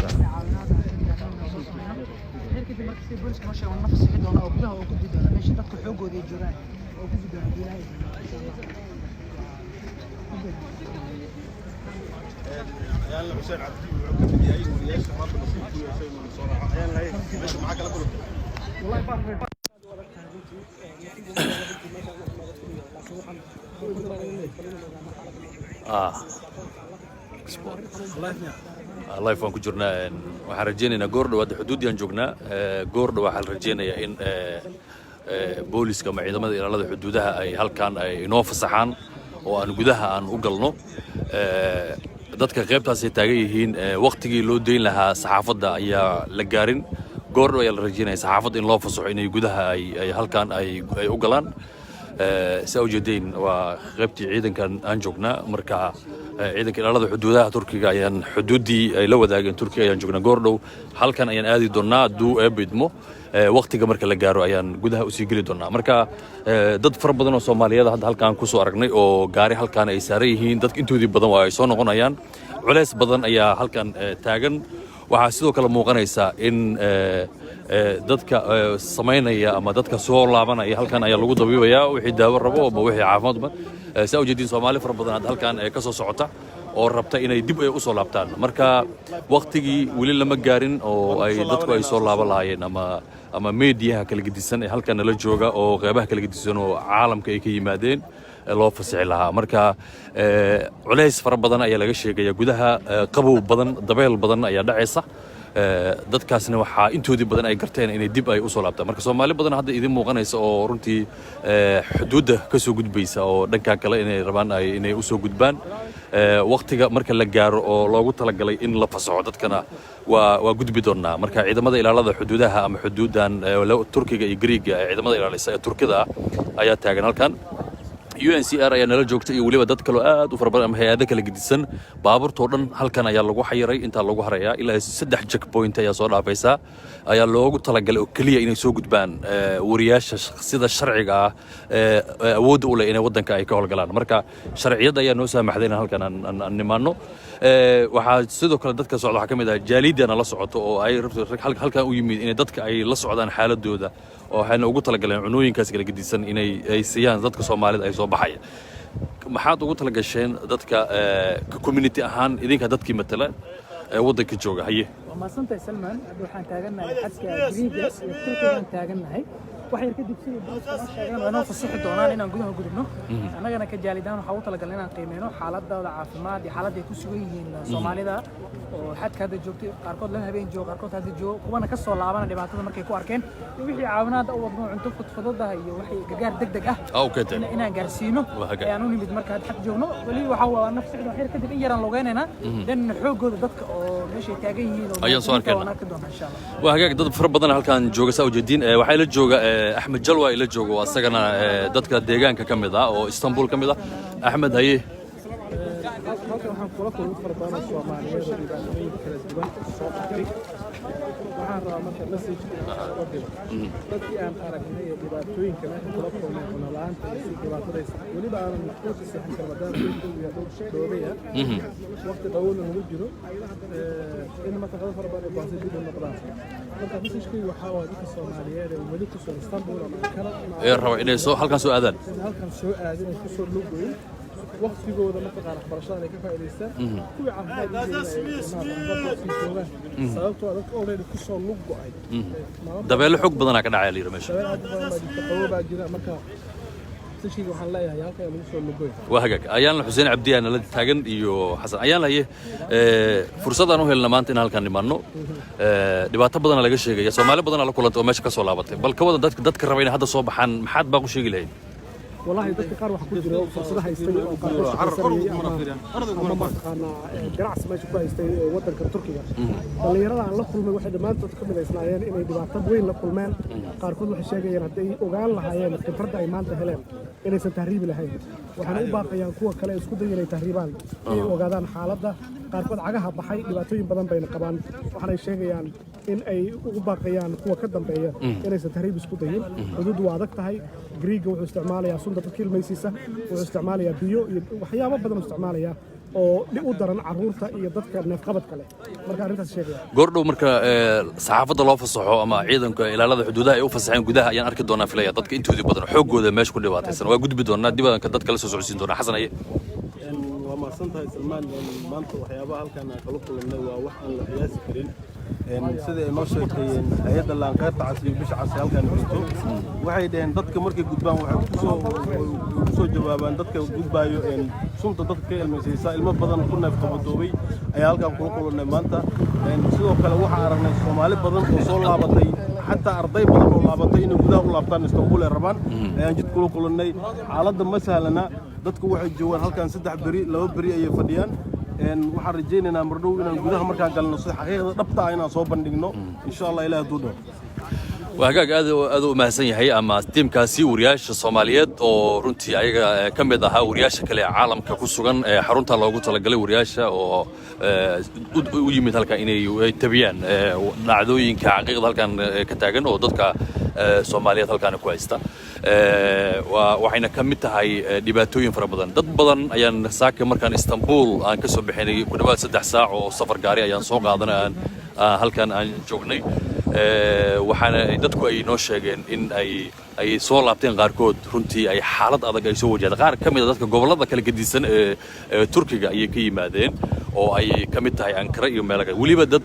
kara. live waan ku jirnaa waxaan rajeynaynaa goor dhawaad xuduudii aan joognaa goor dhawaad waxaan rajeynayaa in booliska ama ciidamada ilaalada xuduudaha ay halkaan ay inoo fasaxaan oo aan gudaha aan u galno dadka qaybtaas ay taagan yihiin waqtigii loo deyn lahaa saxaafadda ayaa la gaarin goor dhawaad ayaa la rajeynayaa saxaafadda in loo fasaxo inay gudaha ay halkaan ay u galaan saa ujeedayn waa qaybtii ciidankan aan joognaa marka ciidanka ilaalada xuduudaha Turkiga ayaan xuduudii ay la wadaageen Turkiga ayaan joognaa goordhow halkan ayaan aadi doonaa duu eebidmo waqtiga marka la gaaro ayaan gudaha u sii gali doonaa marka dad far badan oo Soomaaliyeed hadda halkaan ku soo aragnay oo gaari halkaan ay saaran yihiin dadka intoodii badan waa ay soo noqonayaan culays badan ayaa halkaan taagan waxaa sidoo kale muuqanaysa in dadka sameynaya ama dadka soo laabanaya halkan ayaa lagu dabiibayaa wixii daawo rabo ama wixii caafimaad saa ujeedin Soomaali far badan hadda halkaan ka soo socota oo rabta inay dib ay u soo laabtaan marka waqtigii wali lama gaarin oo ay dadku ay soo laaban lahaayeen ama meediyaha kala gedisan ee halkan la jooga oo qaybaha kala gedisan oo caalamka ay ka yimaadeen loo fasaxi lahaa marka culays fara badan ayaa laga sheegaya gudaha qabow badan dabeel badan ayaa dhacaysa dadkaasna waxaa intoodii badan ay garteen inay dib ay u soo laabtaan marka Soomaali badan hadda idin muuqanaysa oo runtii xuduudda ka soo gudbaysa oo dhanka kale inay rabaan inay u soo gudbaan waqtiga marka la gaaro oo loogu talagalay in la fasaxo dadkana waa gudbi doonaa marka ciidamada ilaalada xuduudaha ama xuduudan Turkiga iyo Greega ciidamada ilaalisa ee Turkida ayaa taagan halkan UNHCR ayaa nala joogta iyo waliba dad kale aad u farabadan ama hay'ado kala gedisan baabuurtoo dhan halkan ayaa lagu xayiray inta lagu harayaa ilaa 3 checkpoint ayaa soo dhaafaysa ayaa loogu talagalay oo kaliya inay soo gudbaan wariyaasha sida sharciga ah awood u leh inay wadanka ay ka howlgalaan marka sharciyada ayaa noo saamaxday in halkan aan nimaano waxaa sidoo kale dadka socda waxa kamid ah jaaliidana la socoto oo ay halkan u yimid in dadka ay la socdaan xaaladooda oo waxayna ugu talagaleen cunooyinkaas kala gedisan inay siiyaan dadka Soomaalida ay soo baxaya maxaad ugu talagasheen dadka community ahaan idinka dadkii matala wadanka jooga haye ma santay Salman waxaan taaganahay xadka Greega iyo Turkiga taaganahay waxay ka dibsiyay dadka sheegan inaan fasaxi doonaan inaan gudaha gudubno anagana ka jaalidaan waxa uu talagalay inaan qiimeeno xaaladooda caafimaad iyo xaaladda ay ku sugan yihiin Soomaalida oo xadka hadda joogtay qaarkood la habeen jooga qaarkood hadda jooga kuwana ka soo laabana dhibaatada markay ku arkeen wixii caawinaad u wadno cunto fudfudada iyo wixii gargaar degdeg ah inaan gaarsiino ayaan u nimid marka xad joogno wali waxa waa nafsiga xir kadib in yaraan loogeynayna dan xoogooda dadka oo meesha taagan yihiin ayaan soo arkayna waa hagaag dad far badan halkaan jooga saa ujeedin waxay la jooga أحمد جلوة إلى جوجو وأستغنى دتك ديجان ككمدة أو إسطنبول كمدة أحمد هاي الربع إلى سو هل كان سو أذان waqtigooda markaa waxbarashada ay ka faa'iideystaan kuwii caafimaad sababtoo ah already ku soo lug go'ay dabeelo xog badan ka dhacay liir meesha qabowga jira marka sishii waxaan leeyahay halka lagu soo lugoy waa hagaag ayaan Xuseen Cabdi aan la taagan iyo Xasan ayaan lahaye fursadaan u helna maanta in halkan nimaano dhibaato badan laga sheegay Soomaali badan la kulantay oo meesha ka soo laabatay bal ka wada dadka rabay in hadda soo baxaan maxaad baa ku sheegi lahayd والله dadka qaar waxa ku jira fursadaha haystay oo qaar ganacsi meesha ku haystay wadanka Turkiga dhalinyarada aan la kulmay waxay dhamaantood ka midaysnaayeen inay dhibaato weyn la kulmeen qaarkood waxay sheegayeen haday ogaan lahaayeen khibradda ay maanta heleen inaysan tahriibi lahayn waxaan u baaqayaan kuwa kale isku day inay tahriibaan ay ogaadaan xaaladda qaarkood cagaha baxay dhibaatooyin badan bayna qabaan waxay sheegayaan in ay ugu baaqayaan kuwa ka dambeeya inaysan tahriib isku dayin xuduud waa adag tahay Greega wuxuu isticmaalayaa sunta kilmaysiisa wuxuu isticmaalayaa biyo iyo waxyaabo badan isticmaalaya oo u daran carruurta iyo dadka neefqabadka leh marka arrintaas sheegaya goordhow marka saxaafadda loo fasaxo ama ciidanka ilaalada xuduudaha ay u fasaxeen gudaha ayaan arki doonaa filaya dadka intoodii badan xoogooda meesha ku dhibaataysan waa gudbi doonaa dibadanka dadka la soo socodsiin doonaa xasan aye waa mahadsantahay Salmaan maanta waxyaabaha halkan aan kala kulannay waa wax aan la qiyaasi karin sida ay noo sheegtay hay'adda laanqeyrta cas iyo bisha cas halkan jirto waxay dhaheen dadka markay gudbaan waxay ku soo jawaabaan dadka gudbaayo sunta dadka ka ilmaysaysa ilmo badan ku neef qabadoobay ayaa halkan kula kulannay maanta sidoo kale waxaan aragnay Soomaali badan oo soo laabatay xataa arday badan oo laabatay inay gudaha u laabtaan Istanbul ay rabaan ayaan jid kula kulannay xaaladda ma sahlana dadku waxay joogaan halkan 3 bari 2 bari ayay fadhiyaan waxaan rajaynaynaa mardhow inaan gudaha markaan galno sida xaqiiqada dhabta ah inaan soo bandhigno insha Allah ilaahay hadduu dhaw وهاجاج هذا ما سني هي أما تيم كاسي ورياش الصوماليات أو رنتي أيها كم بدها ورياش كله عالم كقصوغان حرونت الله قلت لك جل ورياش أو ويمثل هالك إني تبيان نعدوين كعقيد هالك كتاجن أو ضد كصوماليات هالك كويستا وحين كمتها هاي دباتوين فربضان ضد بدن أيان ساك مركان إسطنبول أن كسب بحين كنا بعد 6 ساعة وسفر قاري أيان سوق هذا هالك أن جوجني waxaana dadku ay noo sheegeen in ay soo laabteen qaarkood runtii ay xaalad adag ay soo wajahday qaar kamid ah dadka gobolada kala gedisan ee Turkiga ay ka yimaadeen oo ay kamid tahay Ankara iyo meelaha waliba dad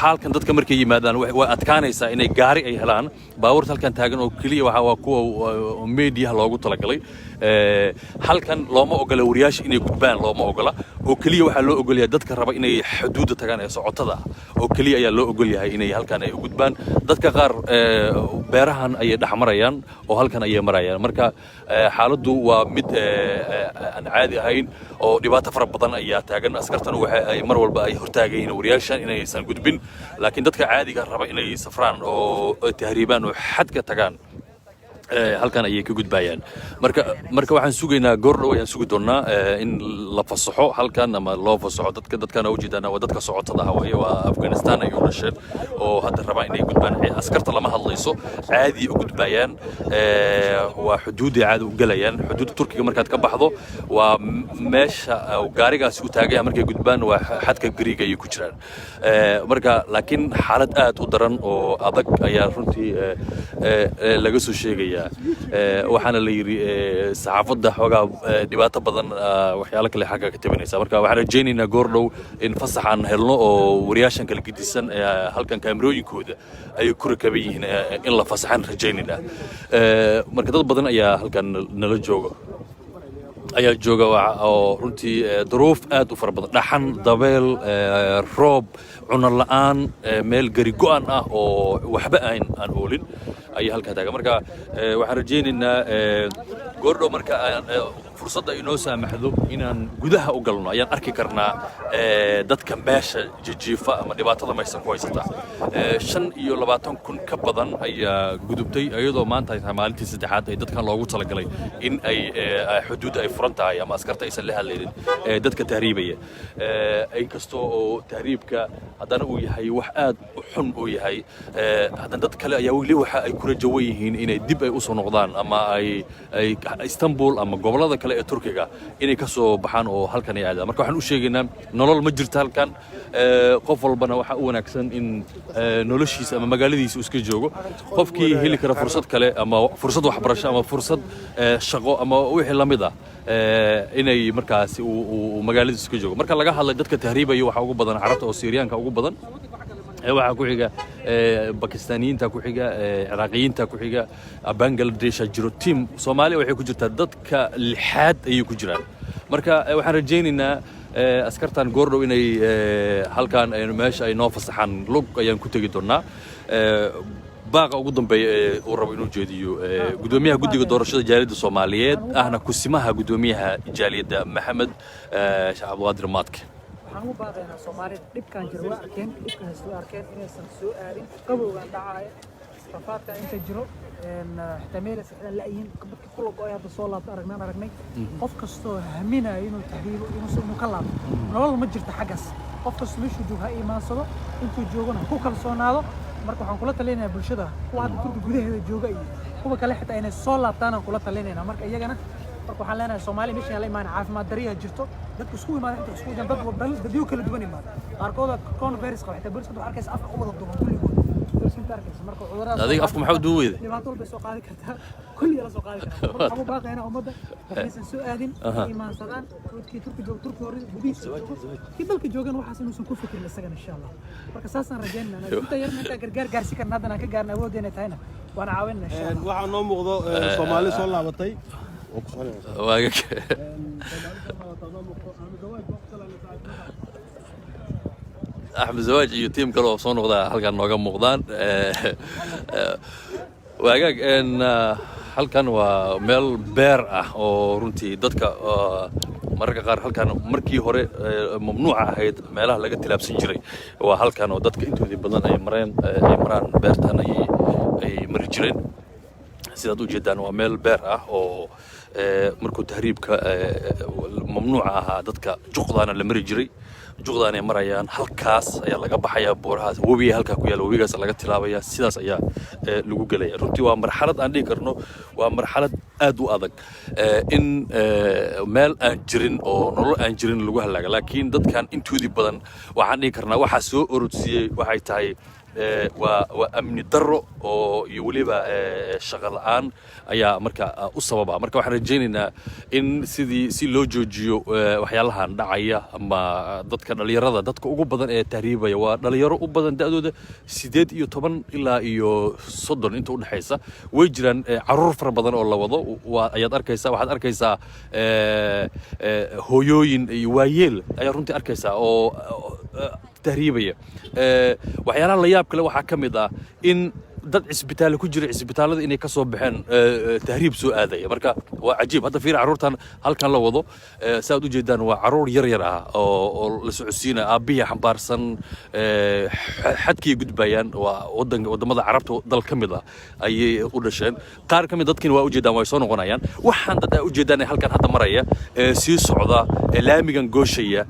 halkan dadka markay yimaadaan way adkaanaysaa inay gaari ay helaan baabuurta halkan taagan oo kaliya waxa waa kuwa media loogu talagalay halkan looma ogola wariyaasha inay gudbaan looma ogola oo kaliya waxa loo ogol yahay dadka raba inay xuduudda tagaan ee socotada oo kaliya ayaa loo ogol yahay inay halkan ay gudbaan dadka qaar beerahan ay dhaxmarayaan oo halkan ay marayaan marka xaaladdu waa mid aan caadi ahayn oo dhibaato fara badan ayaa taagan askartan waxa ay mar walba ay hortaagayeen wariyaashan inaysan gudbin laakiin dadka caadiga raba inay safraan oo tahriibaan oo xadka tagaan halkan ayay ka gudbayaan marka waxaan sugaynaa goordhow ayaan sugi doonaa in la fasaxo halkan ama loo fasaxo dadkana u jeedana waa dadka socotada ah waa Afghanistan ay u dhasheen oo hadda rabaan inay gudbaan askarta lama hadlayso caadi u gudbayaan waa xuduud caadi u galayaan xuduudda Turkiga markaad ka baxdo waa meesha gaarigaas u taagaya markay gudbaan waa xadka Greega ay ku jiraan marka laakiin xaalad aad u daran oo adag ayaa runtii laga soo sheegaya waxaana la yiri saxaafadda xogaa dhibaato badan waxyaalo kale xagga ka tabinaysa marka waxaan rajaynaynaa goordhow in fasaxan helno oo wariyaashan kala gidisan halkan kaamirooyinkooda ay ku rakaban yihiin in la fasaxan rajaynaynaa marka dad badan ayaa halkan nala jooga oo runtii duruuf aad u fara badan dhaxan dabeel roob cuno la'aan meel gari go'an ah oo waxba aan oolin ay halka taagan marka waxaan rajaynaynaa goordhow marka fursadda inoo saamaxdo inaan gudaha u galno ayaan arki karnaa dadka meesha jijiifa ama dhibaatada meesha ku haysata 25,000 ka badan ayaa gudubtay iyadoo maanta ay tahay maalintii saddexaad ee dadkan loogu talagalay in ay xuduud ay furan tahay ama askarta aysan la hadlaynin dadka tahriibaya ay kasto oo tahriibka haddana uu yahay wax aad u xun uu yahay haddana dad kale ayaa weli waxa ay ku rajo yihiin inay dib ay u soo noqdaan ama ay Istanbul ama gobolada kale ee Turkiga inay ka soo baxaan oo halkan ay aadaan marka waxaan u sheegaynaa nolol ma jirto halkan qof walbana waxa u wanaagsan in noloshiisa ama magaaladiisa iska joogo qofkii heli kara fursad kale ama fursad waxbarasho ama fursad shaqo ama wixii la mid ah inay markaas uu magaaladiisa iska joogo marka laga hadlay dadka tahriibaya waxa ugu badan carabta oo Syriyaanka ugu badan waxa ku xiga Bakistaaniyiinta ku xiga Iraaqiyiinta ku xiga Bangladesh jiro team Soomaaliya waxay ku jirtaa dadka lixaad ay ku jiraan marka waxaan rajaynaynaa askartan goordhow inay halkan meesha ay noo fasaxaan lug ayaan ku tagi doonaa baaqa ugu dambeeya uu rabo inuu jeediyo gudoomiyaha guddiga doorashada jaaliyadda Soomaaliyeed ahna kusimaha gudoomiyaha jaaliyadda Maxamed Cabdiqaadir Maadke waxaan u baaqaynaa Soomaalida dhibkan jiro waa arkeen dhibkan soo arkeen inaysan soo aadin qabowgan dhacaya safaadka inta jiro احتمال سحنا لاقيين كل قاية بصولة أرجناي قف كستو همينا إنه تحرير إنه كلام والله ما جرت حجز قف كستو مش وجوه هاي ما صدا أنتوا جوجنا هو كل صون هذا مركو حنقولة تلينا بالشدة واحد كل جوده هذا جوجا هو كله حتى إن الصولة بتاعنا كلها تلينا مرك أيه جنا marka waxaan leenahay Soomaaliya meesha la imaan caafimaad dariya jirto dadku isku imaadeen inta isku dad dadyo kala duwan imaad qaarkood coronavirus qaba xitaa bulshada arkaysa afka u wada duuban kulligood bulshada arkaysa marka cudurada adiga afka maxaa u duuweyday dhibaato walba soo qaadi kartaa kulli la soo qaadi kartaa waxaan u baaqaynaa ummadda inaysan soo aadin iimaansadaan dadkii turki hore gudihiisa kii dalka joogan waxaas inuusan ku fikirin isagana insha Allah marka saasaan rajaynaynaa inta yarna inta gargaar gaarsi karna haddana ka gaarna awooddeena tahayna waana caawinaa insha Allah waxaa noo muuqdo Soomaali soo laabatay waagag أحمد زواج iyo team kale oo soo noqda halkan nooga muuqdaan waagaag halkan waa meel beer ah oo runtii dadka mararka qaar halkan markii hore mamnuuc ahayd meelaha laga tilaabsan jiray waa halkan oo dadka intoodii badan ay maraan beertan ay mari jireen sidaad u jeedaan waa meel beer ah oo markuu tahriibka mamnuuc ahaa dadka juqdaana la mari jiray juqdaan ay marayaan halkaas ayaa laga baxayaa buurahaas webiga halka ku yaal webigaas laga tilaabaya sidaas ayaa lagu galaya runtii waa marxalad aan dhigi karno waa marxalad aad u adag in meel aan jirin oo nolol aan jirin lagu halaaga laakiin dadkan intoodii badan waxaan dhigi karnaa waxa soo orodsiiyay waxay tahay waa amni darro oo iyo waliba shaqo la'aan ayaa marka u sababa marka waxaan rajaynaynaa in si loo joojiyo waxyaalahan dhacaya ama dadka dhalinyarada dadka ugu badan ee tahriibaya waa dhalinyaro u badan da'dooda 18 ilaa iyo 30 inta u dhaxaysa way jiraan caruur fara badan oo la wado waxaad arkaysaa hooyooyin iyo waayeel ayaa runtii arkaysaa oo tahriibaya waxyaalaha la yaab kale waxaa ka mid ah in dad cisbitaal ku jira cisbitaalada inay ka soo baxeen tahriib soo aadaya marka waa cajiib hadda fiir caruurtan halkan la wado saad u jeedaan waa caruur yar yar ah oo la socodsiina aabiya xambaarsan xadkii gudbayaan waa wadamada carabta dal ka mid ah ayay u dhasheen qaar ka mid dadkiina waa u jeedaan way soo noqonayaan waxaan dad u jeedaan halkan hadda maraya sii socda laamigan gooshaya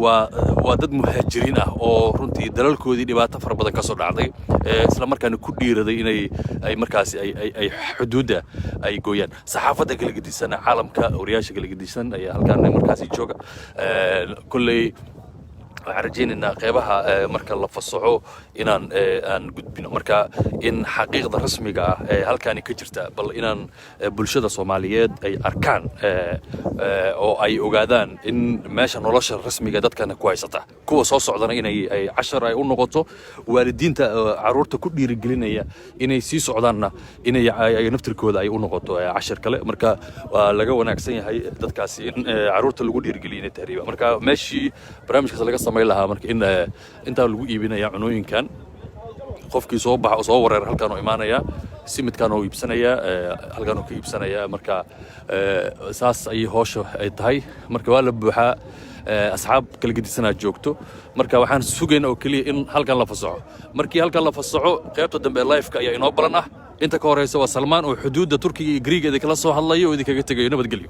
waa dad muhaajiriin ah oo runtii dalalkoodii dhibaato fara badan ka soo dhacday isla markaana ku dhiiraday inay markaasi ay xuduudda ay gooyaan saxaafadda kala gedisan caalamka wariyaasha kala gedisan ayaa halkan markaasi jooga kulley waxaan rajaynaynaa qeybaha marka la fasaxo aan gudbino marka in xaqiiqda rasmiga ah ee halkaani ka jirta bal inaan bulshada Soomaaliyeed ay arkaan oo ay ogaadaan in meesha nolosha rasmiga dadkana ku haysata kuwa soo socdana inay cashar ay u noqoto waalidiinta caruurta ku dhiirigelinaya inay sii socdaanna inay naftirkooda ay u noqoto cashar kale marka waa laga wanaagsan yahay dadkaasi in caruurta lagu dhiirigeliyo inay tahriiba marka meeshii barnaamijkaas laga sameyn lahaa marka in inta lagu iibinaya cunooyinkan qofkii soo baxa soo wareer halkan oo imaanaya simidkan oo iibsanaya halkan oo ka iibsanaya marka saas ay hoosho ay tahay marka waa la buuxaa asxaab kala gedisanaa joogto marka waxaan sugaynaa oo kaliya in halkan la fasaxo markii halkan la fasaxo qaybta dambe live-ka ayaa inoo balan ah inta ka horeysa waa Salmaan oo xuduudda Turkiga iyo Greece kala soo hadlayo oo idinkaga tagayo nabadgelyo